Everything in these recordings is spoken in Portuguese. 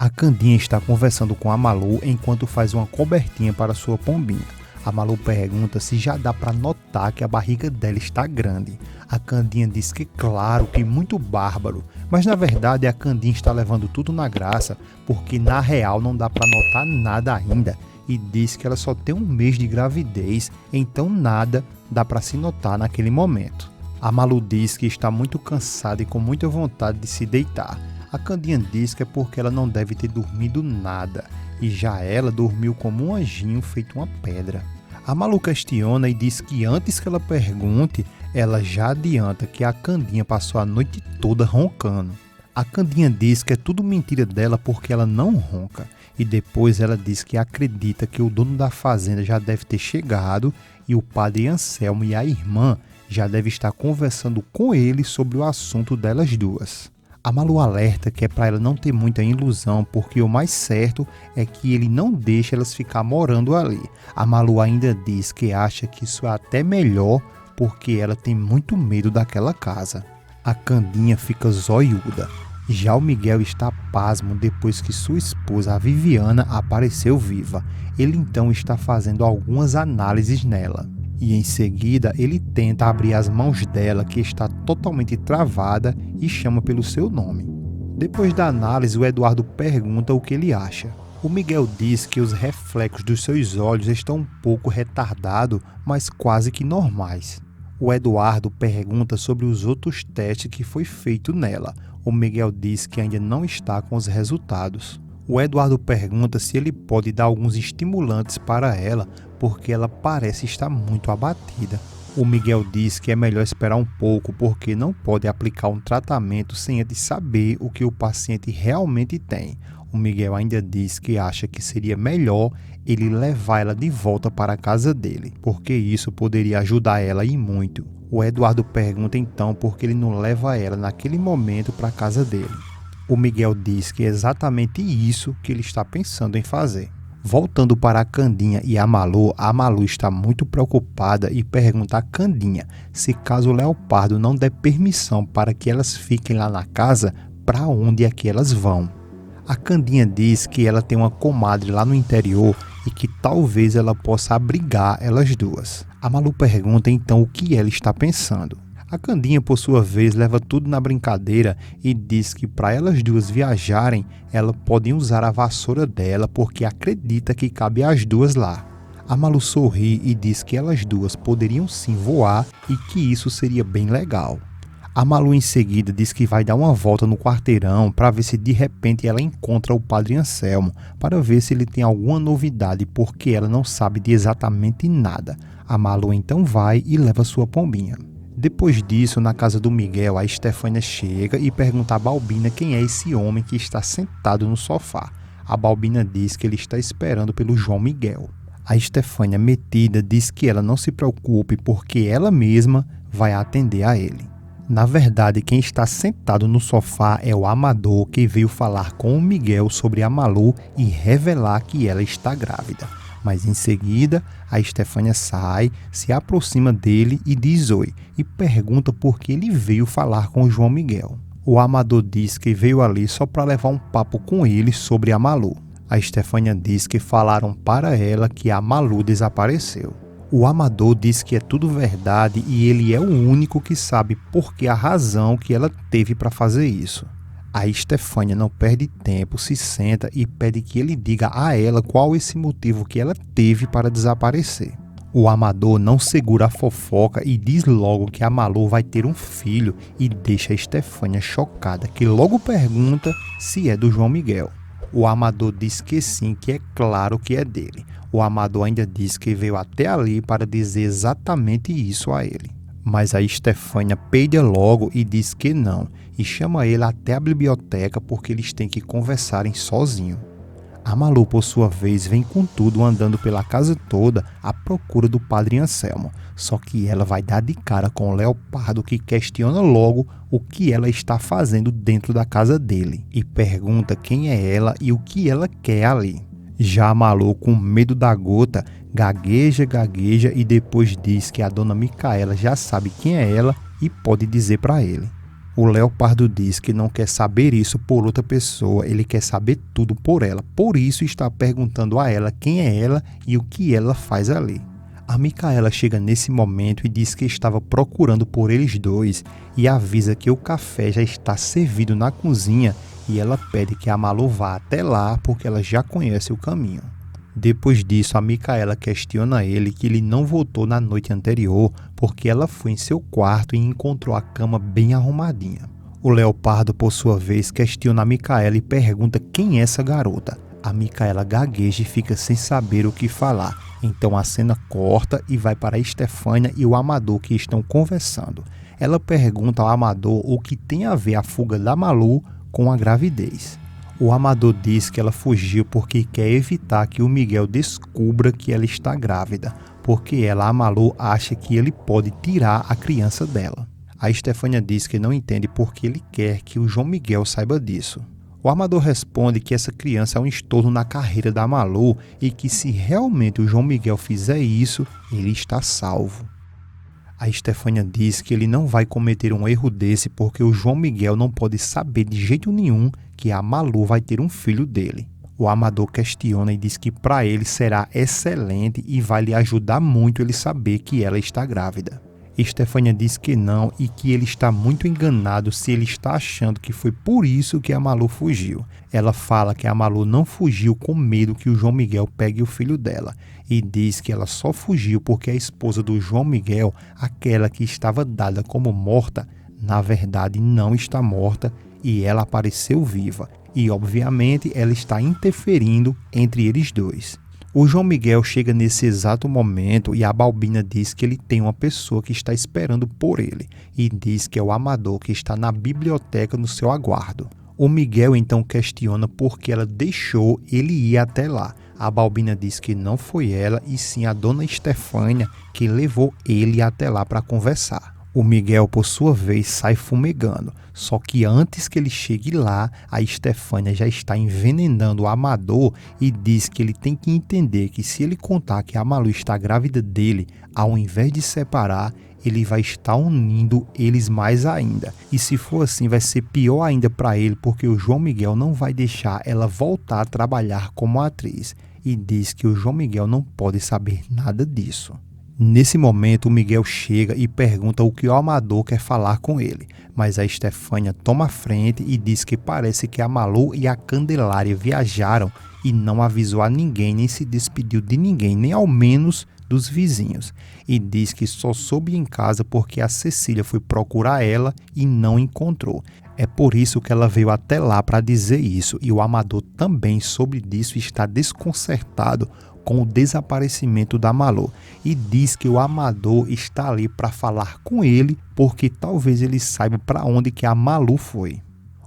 A Candinha está conversando com a Malu enquanto faz uma cobertinha para sua pombinha. A Malu pergunta se já dá para notar que a barriga dela está grande. A Candinha diz que claro, que muito bárbaro, mas na verdade a Candinha está levando tudo na graça, porque na real não dá para notar nada ainda, e diz que ela só tem um mês de gravidez, então nada dá para se notar naquele momento. A Malu diz que está muito cansada e com muita vontade de se deitar. A Candinha diz que é porque ela não deve ter dormido nada, e já ela dormiu como um anjinho feito uma pedra. A Malu questiona e diz que antes que ela pergunte, ela já adianta que a Candinha passou a noite toda roncando. A Candinha diz que é tudo mentira dela porque ela não ronca, e depois ela diz que acredita que o dono da fazenda já deve ter chegado e o padre Anselmo e a irmã já devem estar conversando com ele sobre o assunto delas duas. A Malu alerta que é para ela não ter muita ilusão, porque o mais certo é que ele não deixa elas ficar morando ali. A Malu ainda diz que acha que isso é até melhor, porque ela tem muito medo daquela casa. A Candinha fica zoiuda. Já o Miguel está pasmo depois que sua esposa, a Viviana, apareceu viva. Ele então está fazendo algumas análises nela. E em seguida ele tenta abrir as mãos dela, que está totalmente travada, e chama pelo seu nome. Depois da análise, o Eduardo pergunta o que ele acha. O Miguel diz que os reflexos dos seus olhos estão um pouco retardados, mas quase que normais. O Eduardo pergunta sobre os outros testes que foi feito nela. O Miguel diz que ainda não está com os resultados. O Eduardo pergunta se ele pode dar alguns estimulantes para ela, porque ela parece estar muito abatida. O Miguel diz que é melhor esperar um pouco, porque não pode aplicar um tratamento sem antes saber o que o paciente realmente tem. O Miguel ainda diz que acha que seria melhor ele levar ela de volta para a casa dele, porque isso poderia ajudar ela e muito. O Eduardo pergunta então por que ele não leva ela naquele momento para a casa dele. O Miguel diz que é exatamente isso que ele está pensando em fazer. Voltando para a Candinha e a Malu está muito preocupada e pergunta a Candinha se caso o Leopardo não der permissão para que elas fiquem lá na casa, para onde é que elas vão. A Candinha diz que ela tem uma comadre lá no interior e que talvez ela possa abrigar elas duas. A Malu pergunta então o que ela está pensando. A Candinha, por sua vez, leva tudo na brincadeira e diz que para elas duas viajarem, elas podem usar a vassoura dela porque acredita que cabe às duas lá. A Malu sorri e diz que elas duas poderiam sim voar e que isso seria bem legal. A Malu em seguida diz que vai dar uma volta no quarteirão para ver se de repente ela encontra o padre Anselmo, para ver se ele tem alguma novidade, porque ela não sabe de exatamente nada. A Malu então vai e leva sua pombinha. Depois disso, na casa do Miguel, a Estefânia chega e pergunta a Balbina quem é esse homem que está sentado no sofá. A Balbina diz que ele está esperando pelo João Miguel. A Estefânia, metida, diz que ela não se preocupe porque ela mesma vai atender a ele. Na verdade, quem está sentado no sofá é o Amador, que veio falar com o Miguel sobre a Malu e revelar que ela está grávida. Mas em seguida, a Estefânia sai, se aproxima dele e diz oi, e pergunta por que ele veio falar com o João Miguel. O Amador diz que veio ali só para levar um papo com ele sobre a Malu. A Estefânia diz que falaram para ela que a Malu desapareceu. O Amador diz que é tudo verdade e ele é o único que sabe por que a razão que ela teve para fazer isso. A Estefânia não perde tempo, se senta e pede que ele diga a ela qual esse motivo que ela teve para desaparecer. O Amador não segura a fofoca e diz logo que a Malu vai ter um filho e deixa a Estefânia chocada, que logo pergunta se é do João Miguel. O Amador diz que sim, que é claro que é dele. O Amador ainda diz que veio até ali para dizer exatamente isso a ele. Mas a Estefânia peida logo e diz que não, e chama ele até a biblioteca porque eles têm que conversarem sozinho. A Malu, por sua vez, vem com tudo andando pela casa toda à procura do padre Anselmo, só que ela vai dar de cara com o Leopardo, que questiona logo o que ela está fazendo dentro da casa dele e pergunta quem é ela e o que ela quer ali. Já a Malu, com medo da gota, gagueja e depois diz que a dona Micaela já sabe quem é ela e pode dizer para ele. O Leopardo diz que não quer saber isso por outra pessoa, ele quer saber tudo por ela. Por isso está perguntando a ela quem é ela e o que ela faz ali. A Micaela chega nesse momento e diz que estava procurando por eles dois e avisa que o café já está servido na cozinha e ela pede que a Malu vá até lá porque ela já conhece o caminho. Depois disso, a Micaela questiona ele que ele não voltou na noite anterior porque ela foi em seu quarto e encontrou a cama bem arrumadinha. O Leopardo, por sua vez, questiona a Micaela e pergunta quem é essa garota. A Micaela gagueja e fica sem saber o que falar. Então a cena corta e vai para a Estefânia e o Amador que estão conversando. Ela pergunta ao Amador o que tem a ver a fuga da Malu com a gravidez. O Amador diz que ela fugiu porque quer evitar que o Miguel descubra que ela está grávida, porque ela, a Malu, acha que ele pode tirar a criança dela. A Estefânia diz que não entende porque ele quer que o João Miguel saiba disso. O Amador responde que essa criança é um estorno na carreira da Malu e que se realmente o João Miguel fizer isso, ele está salvo. A Estefânia diz que ele não vai cometer um erro desse porque o João Miguel não pode saber de jeito nenhum que a Malu vai ter um filho dele. O Amador questiona e diz que para ele será excelente e vai lhe ajudar muito ele saber que ela está grávida. Estefânia diz que não e que ele está muito enganado se ele está achando que foi por isso que a Malu fugiu. Ela fala que a Malu não fugiu com medo que o João Miguel pegue o filho dela e diz que ela só fugiu porque a esposa do João Miguel, aquela que estava dada como morta, na verdade não está morta e ela apareceu viva. E obviamente ela está interferindo entre eles dois. O João Miguel chega nesse exato momento e a Balbina diz que ele tem uma pessoa que está esperando por ele e diz que é o Amador que está na biblioteca no seu aguardo. O Miguel então questiona por que ela deixou ele ir até lá. A Balbina diz que não foi ela e sim a dona Estefânia que levou ele até lá para conversar. O Miguel, por sua vez, sai fumegando, só que antes que ele chegue lá, a Estefânia já está envenenando o Amador e diz que ele tem que entender que se ele contar que a Malu está grávida dele, ao invés de separar, ele vai estar unindo eles mais ainda. E se for assim, vai ser pior ainda para ele, porque o João Miguel não vai deixar ela voltar a trabalhar como atriz. E diz que o João Miguel não pode saber nada disso. Nesse momento, o Miguel chega e pergunta o que o Amador quer falar com ele, mas a Estefânia toma a frente e diz que parece que a Malu e a Candelária viajaram e não avisou a ninguém, nem se despediu de ninguém, nem ao menos dos vizinhos, e diz que só soube em casa porque a Cecília foi procurar ela e não encontrou. É por isso que ela veio até lá para dizer isso, e o Amador também soube disso e está desconcertado com o desaparecimento da Malu e diz que o Amador está ali para falar com ele porque talvez ele saiba para onde que a Malu foi.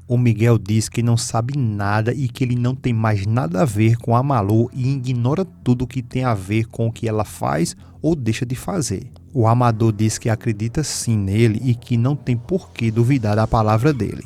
O Miguel diz que não sabe nada e que ele não tem mais nada a ver com a Malu e ignora tudo que tem a ver com o que ela faz ou deixa de fazer. O Amador diz que acredita sim nele e que não tem por que duvidar da palavra dele.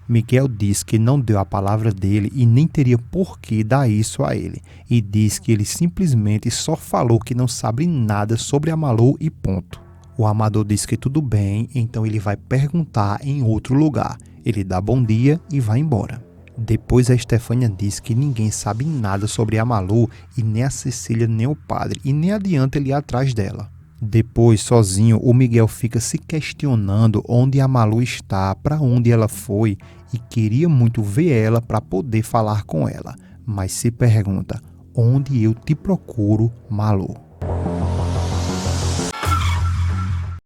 Miguel diz que não deu a palavra dele e nem teria por que dar isso a ele, e diz que ele simplesmente só falou que não sabe nada sobre a Malu e ponto. O Amador diz que tudo bem, então ele vai perguntar em outro lugar. Ele dá bom dia e vai embora. Depois a Estefânia diz que ninguém sabe nada sobre a Malu e nem a Cecília nem o padre, e nem adianta ele ir atrás dela. Depois, sozinho, o Miguel fica se questionando onde a Malu está, para onde ela foi e queria muito ver ela para poder falar com ela. Mas se pergunta, onde eu te procuro, Malu?